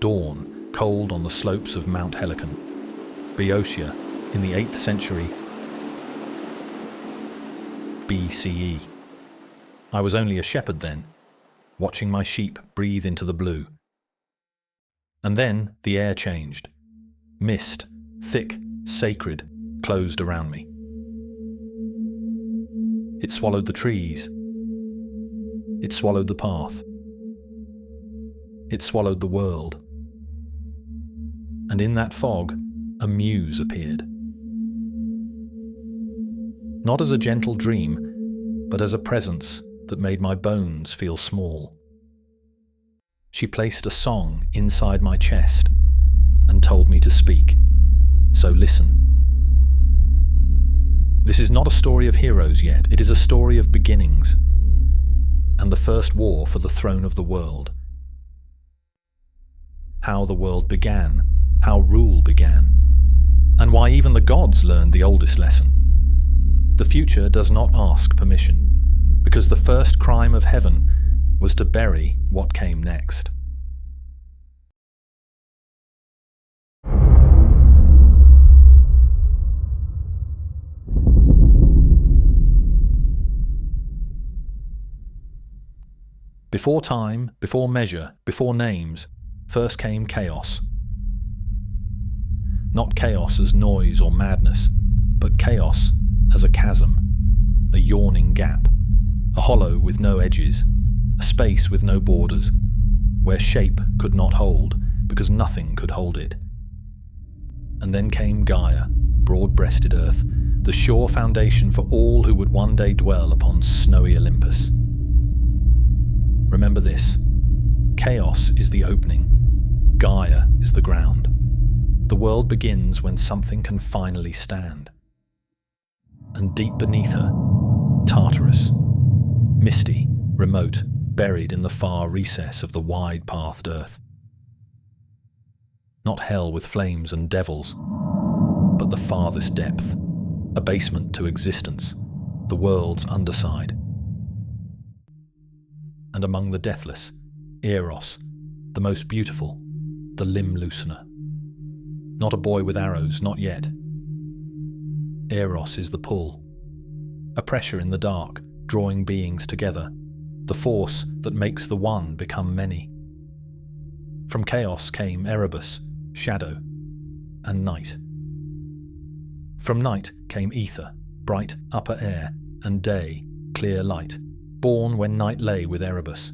dawn, cold on the slopes of Mount Helicon. Boeotia, in the 8th century BCE. I was only a shepherd then, watching my sheep breathe into the blue. And then the air changed. Mist, thick, sacred, closed around me. It swallowed the trees. It swallowed the path. It swallowed the world. And in that fog, a muse appeared. Not as a gentle dream, but as a presence that made my bones feel small. She placed a song inside my chest and told me to speak. So listen. This is not a story of heroes yet. It is a story of beginnings and the first war for the throne of the world. How the world began, how rule began, and why even the gods learned the oldest lesson. The future does not ask permission, because the first crime of heaven was to bury what came next. Before time, before measure, before names, first came chaos. Not chaos as noise or madness, but chaos as a chasm, a yawning gap, a hollow with no edges, a space with no borders, where shape could not hold, because nothing could hold it. And then came Gaia, broad-breasted earth, the sure foundation for all who would one day dwell upon snowy Olympus. Remember this: chaos is the opening, Gaia is the ground. The world begins when something can finally stand. And deep beneath her, Tartarus, misty, remote, buried in the far recess of the wide-pathed earth. Not hell with flames and devils, but the farthest depth, a basement to existence, the world's underside. And among the deathless, Eros, the most beautiful, the limb loosener. Not a boy with arrows, not yet. Eros is the pull, a pressure in the dark, drawing beings together, the force that makes the one become many. From chaos came Erebus, shadow, and night. From night came ether, bright upper air, and day, clear light, born when night lay with Erebus.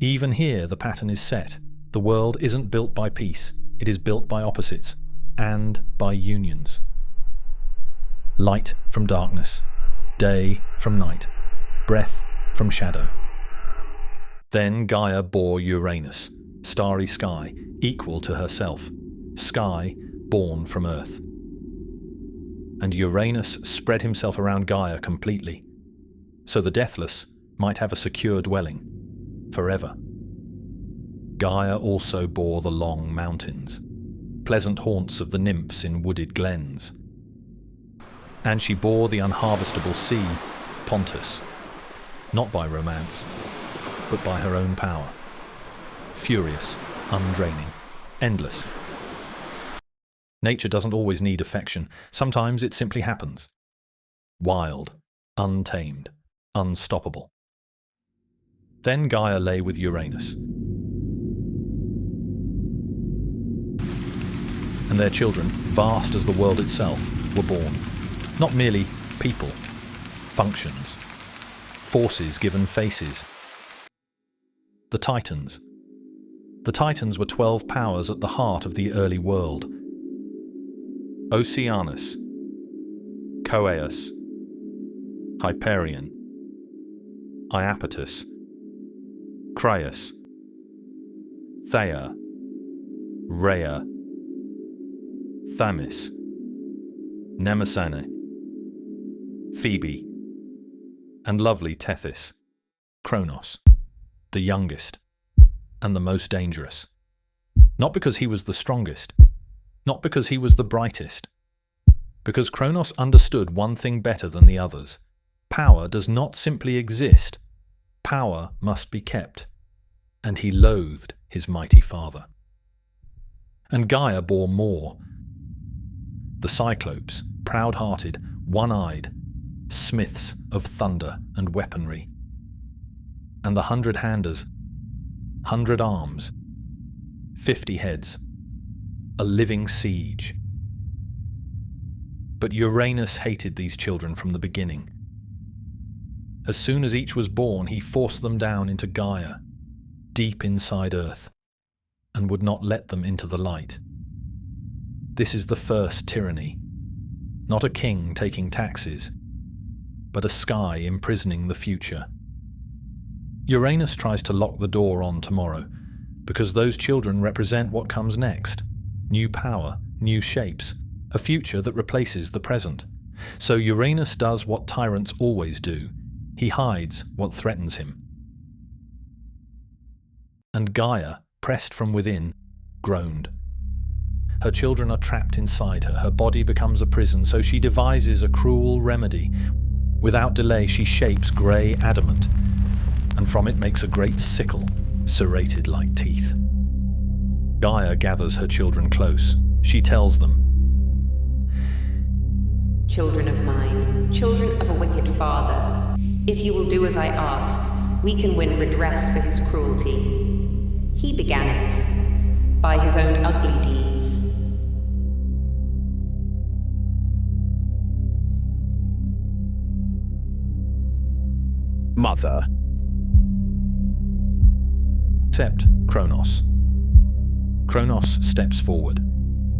Even here the pattern is set. The world isn't built by peace, it is built by opposites, and by unions. Light from darkness, day from night, breath from shadow. Then Gaia bore Uranus, starry sky, equal to herself, sky born from earth. And Uranus spread himself around Gaia completely, so the deathless might have a secure dwelling, forever. Gaia also bore the long mountains, pleasant haunts of the nymphs in wooded glens. And she bore the unharvestable sea, Pontus, not by romance, but by her own power. Furious, undraining, endless. Nature doesn't always need affection. Sometimes it simply happens. Wild, untamed, unstoppable. Then Gaia lay with Uranus. And their children, vast as the world itself, were born. Not merely people, functions, forces given faces. The Titans. The Titans were 12 powers at the heart of the early world. Oceanus, Coeus, Hyperion, Iapetus, Creius, Theia, Rhea, Thamis, Mnemosyne, Phoebe, and lovely Tethys, Kronos, the youngest and the most dangerous. Not because he was the strongest, not because he was the brightest, because Kronos understood one thing better than the others. Power does not simply exist, power must be kept, and he loathed his mighty father. And Gaia bore more. The Cyclopes, proud-hearted, one-eyed, smiths of thunder and weaponry. And the 100-handers, 100 arms, 50 heads, a living siege. But Uranus hated these children from the beginning. As soon as each was born, he forced them down into Gaia, deep inside Earth, and would not let them into the light. This is the first tyranny, not a king taking taxes, but a sky imprisoning the future. Uranus tries to lock the door on tomorrow, because those children represent what comes next. New power, new shapes, a future that replaces the present. So Uranus does what tyrants always do. He hides what threatens him. And Gaia, pressed from within, groaned. Her children are trapped inside her. Her body becomes a prison, so she devises a cruel remedy. Without delay, she shapes grey adamant, and from it makes a great sickle, serrated like teeth. Gaia gathers her children close. She tells them, "Children of mine, children of a wicked father, if you will do as I ask, we can win redress for his cruelty. He began it, by his own ugly deeds." Mother. Except Kronos. Kronos steps forward.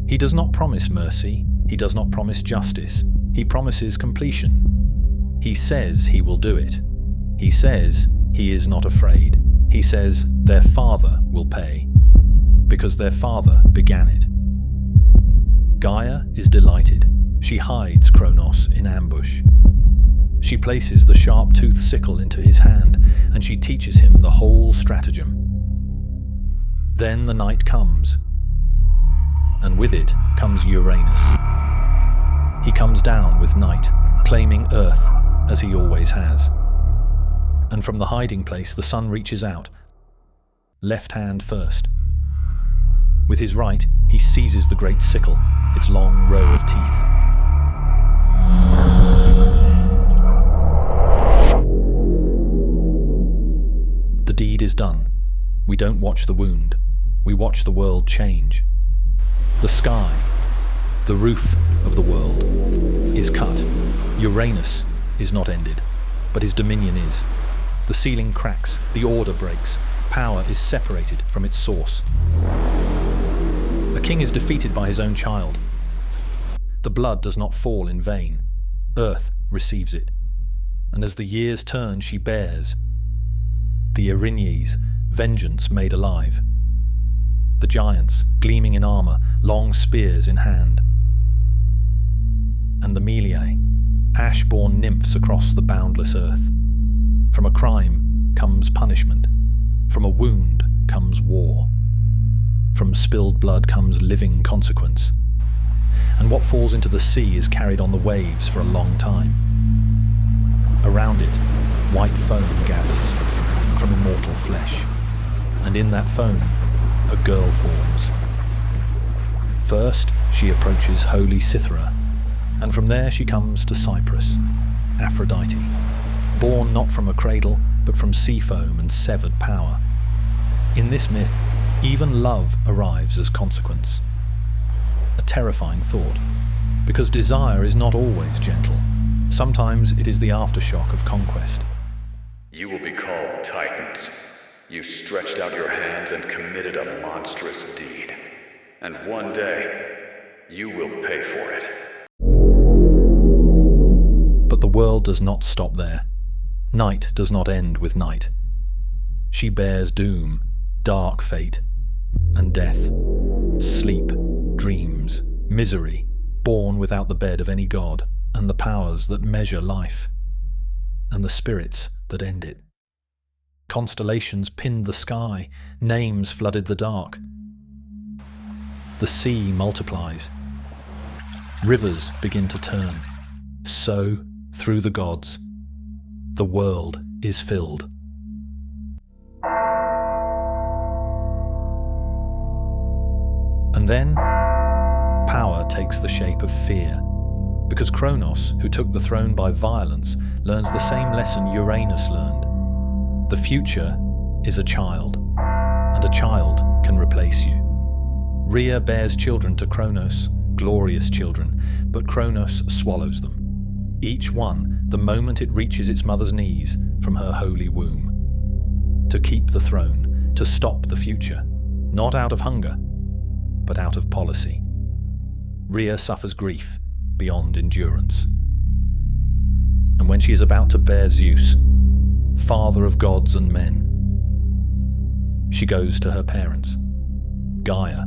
He does not promise mercy. He does not promise justice. He promises completion. He says he will do it. He says he is not afraid. He says their father will pay, because their father began it. Gaia is delighted. She hides Kronos in ambush. She places the sharp-toothed sickle into his hand, and she teaches him the whole stratagem. Then the night comes, and with it comes Uranus. He comes down with night, claiming Earth, as he always has. And from the hiding place, the sun reaches out, left hand first. With his right, he seizes the great sickle, its long row of teeth. The deed is done. We don't watch the wound. We watch the world change. The sky, the roof of the world, is cut. Uranus is not ended, but his dominion is. The ceiling cracks, the order breaks, power is separated from its source. A king is defeated by his own child. The blood does not fall in vain. Earth receives it, and as the years turn, she bears. The Erinyes, vengeance made alive. The giants, gleaming in armor, long spears in hand. And the Meliae, ash-born nymphs across the boundless earth. From a crime comes punishment. From a wound comes war. From spilled blood comes living consequence. And what falls into the sea is carried on the waves for a long time. Around it, white foam gathers from immortal flesh. And in that foam, a girl forms. First, she approaches holy Cythera, and from there she comes to Cyprus, Aphrodite, born not from a cradle, but from sea foam and severed power. In this myth, even love arrives as consequence. A terrifying thought, because desire is not always gentle. Sometimes it is the aftershock of conquest. You will be called Titans. You stretched out your hands and committed a monstrous deed. And one day, you will pay for it. But the world does not stop there. Night does not end with night. She bears doom, dark fate, and death. Sleep, dreams, misery, born without the bed of any god, and the powers that measure life, and the spirits that end it. Constellations pinned the sky, names flooded the dark. The sea multiplies. Rivers begin to turn. So, through the gods, the world is filled. And And then, power takes the shape of fear, because Kronos, who took the throne by violence, learns the same lesson Uranus learned. The future is a child, and a child can replace you. Rhea bears children to Kronos, glorious children, but Kronos swallows them. Each one, the moment it reaches its mother's knees from her holy womb. To keep the throne, to stop the future, not out of hunger, but out of policy. Rhea suffers grief beyond endurance. And when she is about to bear Zeus, father of gods and men, she goes to her parents, Gaia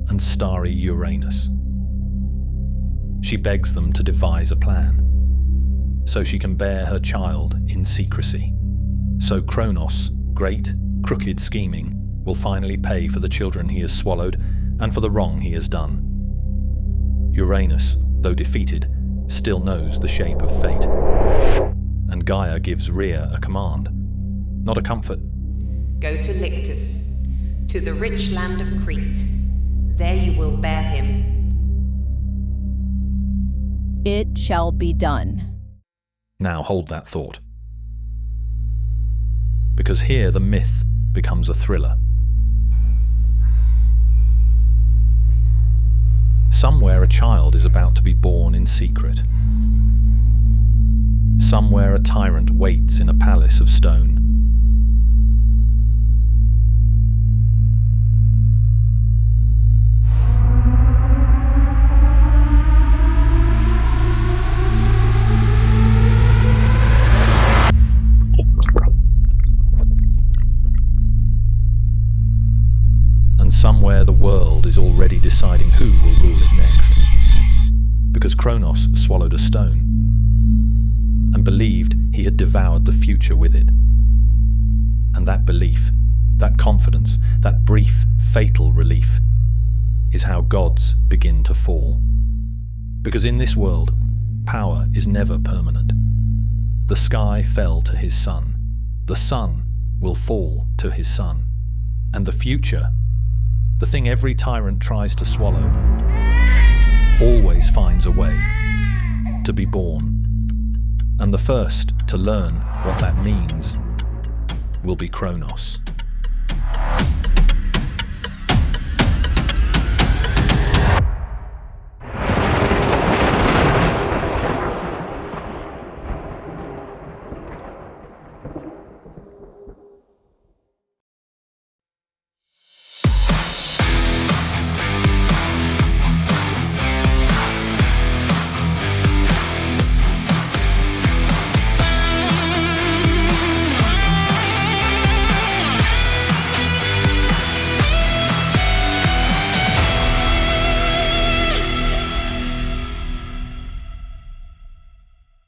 and starry Uranus. She begs them to devise a plan, so she can bear her child in secrecy. So Kronos, great, crooked scheming, will finally pay for the children he has swallowed and for the wrong he has done. Uranus, though defeated, still knows the shape of fate. And Gaia gives Rhea a command, not a comfort. Go to Lyctus, to the rich land of Crete. There you will bear him. It shall be done. Now hold that thought. Because here the myth becomes a thriller. Somewhere a child is about to be born in secret. Somewhere a tyrant waits in a palace of stone. And somewhere the world is already deciding who will rule it next. Because Kronos swallowed a stone and believed he had devoured the future with it. And that belief, that confidence, that brief, fatal relief is how gods begin to fall. Because in this world, power is never permanent. The sky fell to his son. The sun will fall to his son. And the future, the thing every tyrant tries to swallow, always finds a way to be born. And the first to learn what that means will be Kronos.